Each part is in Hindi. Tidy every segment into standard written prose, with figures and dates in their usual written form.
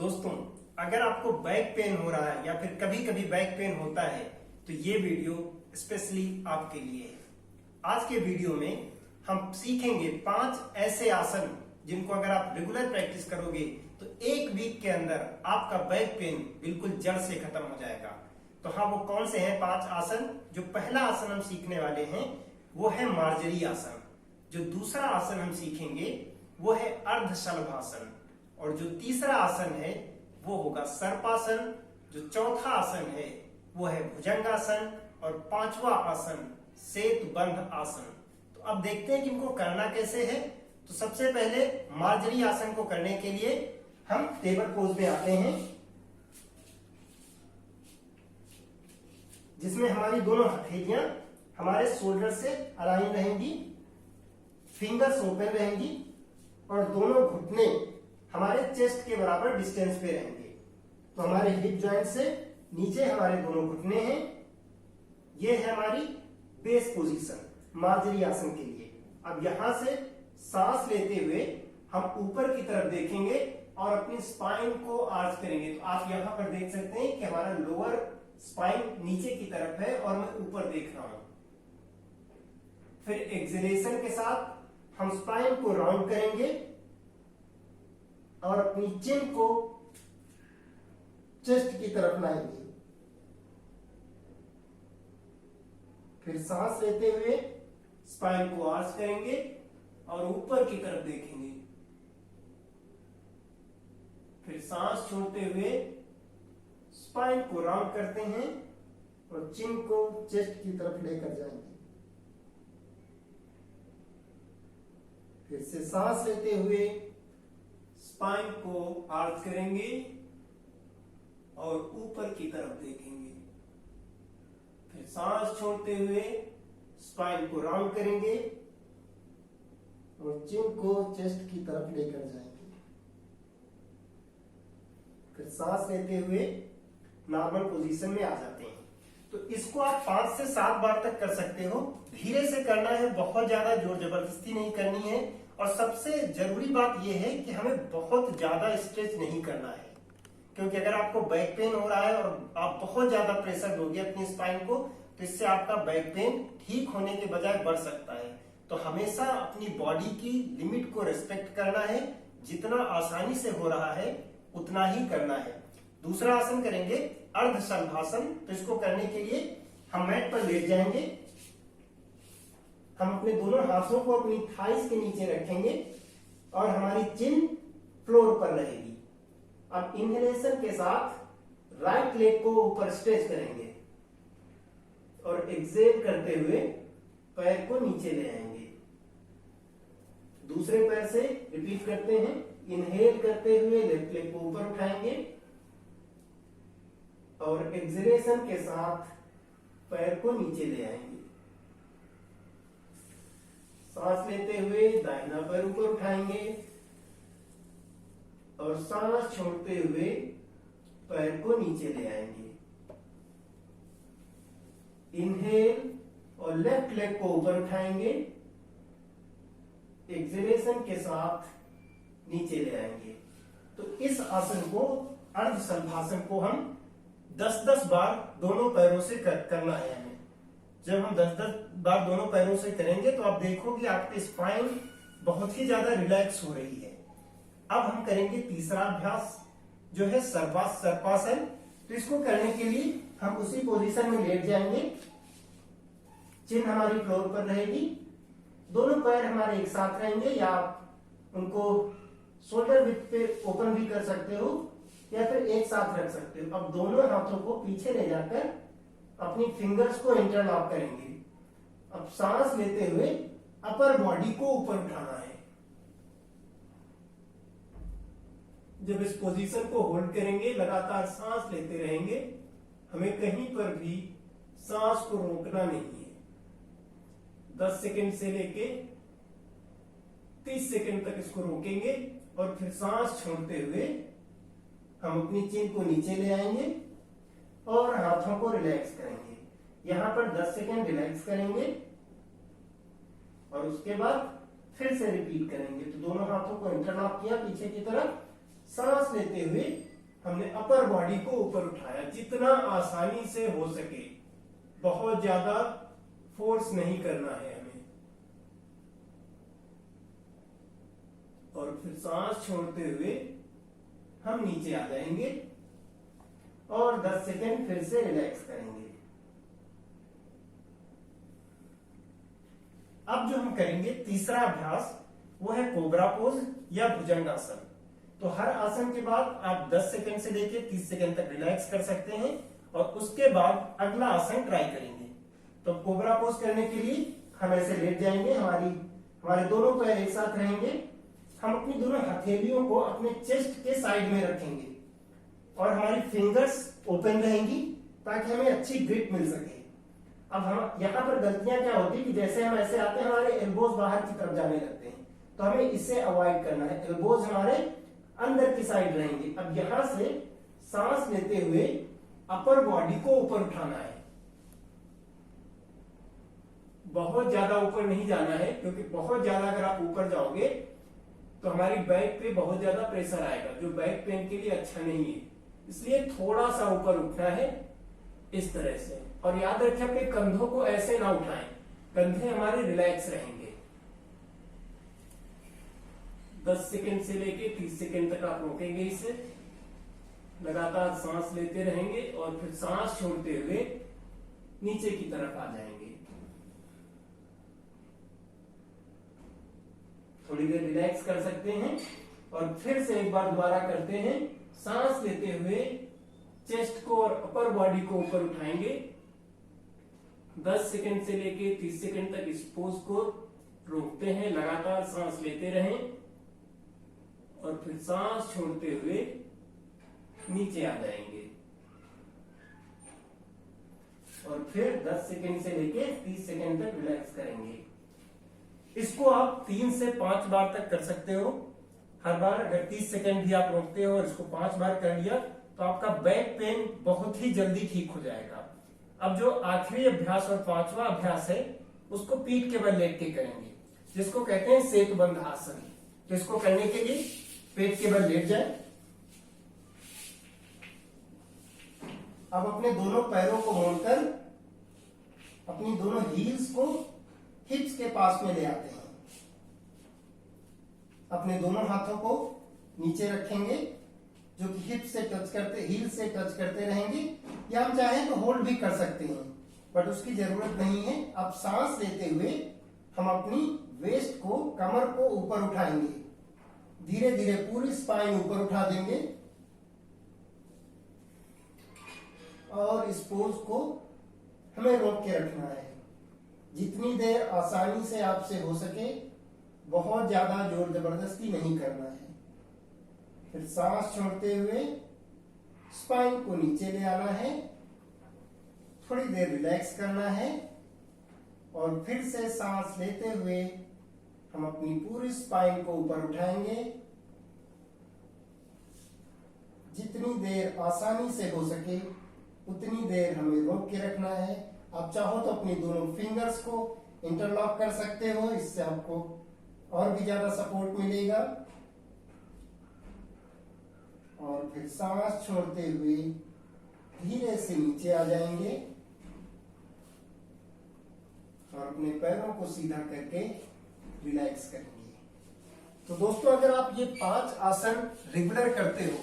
दोस्तों, अगर आपको बैक पेन हो रहा है या फिर कभी कभी बैक पेन होता है तो ये वीडियो स्पेशली आपके लिए है। आज के वीडियो में हम सीखेंगे 5 ऐसे आसन जिनको अगर आप रेगुलर प्रैक्टिस करोगे तो 1 वीक के अंदर आपका बैक पेन बिल्कुल जड़ से खत्म हो जाएगा। तो हाँ, वो कौन से हैं 5 आसन? जो पहला आसन हम सीखने वाले हैं वो है मार्जरी आसन। जो दूसरा आसन हम सीखेंगे वो है अर्ध शलभासन, और जो तीसरा आसन है वो होगा सर्पासन। जो चौथा आसन है वो है भुजंगासन, और 5वां आसन सेतुबंध आसन। तो अब देखते हैं कि इनको करना कैसे है। तो सबसे पहले मार्जरी आसन को करने के लिए हम टेबल पोज में आते हैं, जिसमें हमारी दोनों हथेलियां हमारे शोल्डर से अलाइन रहेंगी, फिंगर्स ओपन रहेंगी, और दोनों घुटने हमारे चेस्ट के बराबर डिस्टेंस पे रहेंगे। तो हमारे हिप जॉइंट से नीचे हमारे दोनों घुटने हैं। ये है हमारी बेस पोजीशन मार्जरी आसन के लिए। अब यहां से सांस लेते हुए हम ऊपर की तरफ देखेंगे और अपनी स्पाइन को आर्च करेंगे। तो आप यहां पर देख सकते हैं कि हमारा लोअर स्पाइन नीचे की तरफ है और मैं ऊपर देख रहा हूं। फिर एक्सलेशन के साथ हम स्पाइन को राउंड करेंगे और अपनी चिन को चेस्ट की तरफ लाएंगे। फिर सांस लेते हुए स्पाइन को आर्च करेंगे और ऊपर की तरफ देखेंगे। फिर सांस छोड़ते हुए स्पाइन को राउंड करते हैं और चिन को चेस्ट की तरफ लेकर जाएंगे। फिर से सांस लेते हुए स्पाइन को आर्च करेंगे और ऊपर की तरफ देखेंगे। फिर सांस छोड़ते हुए स्पाइन को राउंड करेंगे और चिन को चेस्ट की तरफ लेकर जाएंगे। फिर सांस लेते हुए नॉर्मल पोजीशन में आ जाते हैं। तो इसको आप 5 से 7 बार तक कर सकते हो। धीरे से करना है, बहुत ज्यादा जोर जबरदस्ती नहीं करनी है। और सबसे जरूरी बात यह है कि हमें बहुत ज्यादा स्ट्रेच नहीं करना है, क्योंकि अगर आपको बैक पेन हो रहा है और आप बहुत ज्यादा प्रेशर दोगे अपनी स्पाइन को, तो इससे आपका बैक पेन ठीक होने के बजाय बढ़ सकता है। तो हमेशा अपनी बॉडी की लिमिट को रिस्पेक्ट करना है। जितना आसानी से हो रहा है उतना ही करना है। दूसरा आसन करेंगे अर्ध शलभासन। तो इसको करने के लिए हम मैट पर लेट जाएंगे। हम अपने दोनों हाथों को अपनी थाइस के नीचे रखेंगे और हमारी चिन फ्लोर पर रहेगी। अब इनहेलेशन के साथ राइट लेग को ऊपर स्ट्रेच करेंगे और एक्सेल करते हुए पैर को नीचे ले आएंगे। दूसरे पैर से रिपीट करते हैं। इनहेल करते हुए लेफ्ट लेग को ऊपर उठाएंगे और एक्सेलेशन के साथ पैर को नीचे ले आएंगे। सांस लेते हुए दाहिना पैर ऊपर उठाएंगे और सांस छोड़ते हुए पैर को नीचे ले आएंगे। इनहेल और लेफ्ट लेग को ऊपर उठाएंगे, एक्सेलेशन के साथ नीचे ले आएंगे। तो इस आसन को, अर्ध शलभासन को हम 10-10 बार दोनों पैरों से करना है हमें। जब हम 10-10 बार दोनों पैरों से करेंगे तो आप देखोगे आपकी स्पाइन बहुत ही ज्यादा रिलैक्स हो रही है। अब हम करेंगे तीसरा अभ्यास, जो है सर्पासन। तो इसको करने के लिए हम उसी पोजीशन में लेट जाएंगे। चिन हमारी फ्लोर पर रहेगी, दोनों पैर हमारे एक साथ रहेंगे, या आप उनको शोल्डर विड्थ पे ओपन भी कर सकते हो या फिर एक साथ रख सकते हो। अब दोनों हाथों को पीछे ले जाकर अपनी फिंगर्स को इंटरलॉक करेंगे। अब सांस लेते हुए अपर बॉडी को ऊपर उठाना है। जब इस पोजीशन को होल्ड करेंगे, लगातार सांस लेते रहेंगे, हमें कहीं पर भी सांस को रोकना नहीं है। 10 सेकंड से लेके 30 सेकंड तक इसको रोकेंगे और फिर सांस छोड़ते हुए हम अपनी चिन को नीचे ले आएंगे और हाथों को रिलैक्स करेंगे। यहां पर 10 सेकंड रिलैक्स करेंगे और उसके बाद फिर से रिपीट करेंगे। तो दोनों हाथों को इंटरलॉक किया पीछे की तरफ, सांस लेते हुए हमने अपर बॉडी को ऊपर उठाया जितना आसानी से हो सके, बहुत ज्यादा फोर्स नहीं करना है हमें। और फिर सांस छोड़ते हुए हम नीचे आ जाएंगे और 10 सेकेंड फिर से रिलैक्स करेंगे। अब जो हम करेंगे तीसरा अभ्यास वो है कोबरा पोज या भुजंगासन। तो हर आसन के बाद आप 10 सेकंड से लेके 30 सेकंड तक रिलैक्स कर सकते हैं और उसके बाद अगला आसन ट्राई करेंगे। तो कोबरा पोज करने के लिए हम ऐसे लेट जाएंगे, हमारे दोनों पैर एक साथ रहेंगे। हम अपनी दोनों हथेलियों को अपने चेस्ट के साइड में रखेंगे और हमारी फिंगर्स ओपन रहेंगी ताकि हमें अच्छी ग्रिप मिल सके। अब हम यहाँ पर गलतियां क्या होती है कि जैसे हम ऐसे आते हैं हमारे एल्बोज बाहर की तरफ जाने लगते हैं, तो हमें इससे अवॉइड करना है। एल्बोज हमारे अंदर की साइड रहेंगे। अब यहां से सांस लेते हुए अपर बॉडी को ऊपर उठाना है, बहुत ज्यादा ऊपर नहीं जाना है क्योंकि बहुत ज्यादा अगर आप ऊपर जाओगे तो हमारी बैक पे बहुत ज्यादा प्रेशर आएगा जो बैक पेन के लिए अच्छा नहीं है। इसलिए थोड़ा सा ऊपर उठना है इस तरह से। और याद रखें अपने कंधों को ऐसे ना उठाएं, कंधे हमारे रिलैक्स रहेंगे। 10 सेकंड से लेके 30 सेकंड तक आप रोकेंगे इसे, लगातार सांस लेते रहेंगे और फिर सांस छोड़ते हुए नीचे की तरफ आ जाएंगे। थोड़ी देर रिलैक्स कर सकते हैं और फिर से एक बार दोबारा करते हैं। सांस लेते हुए चेस्ट को और अपर बॉडी को ऊपर उठाएंगे। 10 सेकंड से लेके 30 सेकंड तक इस पोज को रोकते हैं, लगातार सांस लेते रहें और फिर सांस छोड़ते हुए नीचे आ जाएंगे और फिर 10 सेकंड से लेके 30 सेकंड तक रिलैक्स करेंगे। इसको आप 3 से 5 बार तक कर सकते हो। हर बार अगर 30 सेकंड भी आप रोकते हो और इसको 5 बार कर लिया तो आपका बैक पेन बहुत ही जल्दी ठीक हो जाएगा। अब जो आखिरी अभ्यास और 5वां अभ्यास है उसको पीठ के बल लेट के करेंगे, जिसको कहते हैं सेतुबंध आसन। तो इसको करने के लिए पेट के बल लेट जाए। अब अपने दोनों पैरों को मोड़कर अपनी दोनों हील्स को हिप्स के पास में ले आते हैं। अपने दोनों हाथों को नीचे रखेंगे जो कि हिप से टच करते, हील से टच करते रहेंगे, या हम चाहें तो होल्ड भी कर सकते हैं बट उसकी जरूरत नहीं है। अब सांस लेते हुए हम अपनी वेस्ट को, कमर को ऊपर उठाएंगे, धीरे धीरे पूरी स्पाइन ऊपर उठा देंगे और इस पोज को हमें रोक के रखना है जितनी देर आसानी से आपसे हो सके। बहुत ज्यादा जोर जबरदस्ती नहीं करना है। फिर सांस छोड़ते हुए स्पाइन को नीचे ले आना है, थोड़ी देर रिलैक्स करना है और फिर से सांस लेते हुए हम अपनी पूरी स्पाइन को ऊपर उठाएंगे। जितनी देर आसानी से हो सके उतनी देर हमें रोक के रखना है। आप चाहो तो अपनी दोनों फिंगर्स को इंटरलॉक कर सकते हो, इससे आपको और भी ज्यादा सपोर्ट मिलेगा। और फिर सांस छोड़ते हुए धीरे से नीचे आ जाएंगे और अपने पैरों को सीधा करके रिलैक्स करेंगे। तो दोस्तों, अगर आप ये 5 आसन रेगुलर करते हो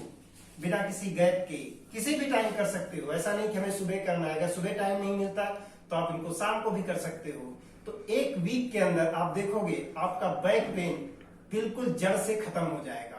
बिना किसी गैप के, किसी भी टाइम कर सकते हो। ऐसा नहीं कि हमें सुबह करना है, अगर सुबह टाइम नहीं मिलता तो आप इनको शाम को भी कर सकते हो। तो 1 वीक के अंदर आप देखोगे आपका बैक पेन बिल्कुल जड़ से खत्म हो जाएगा।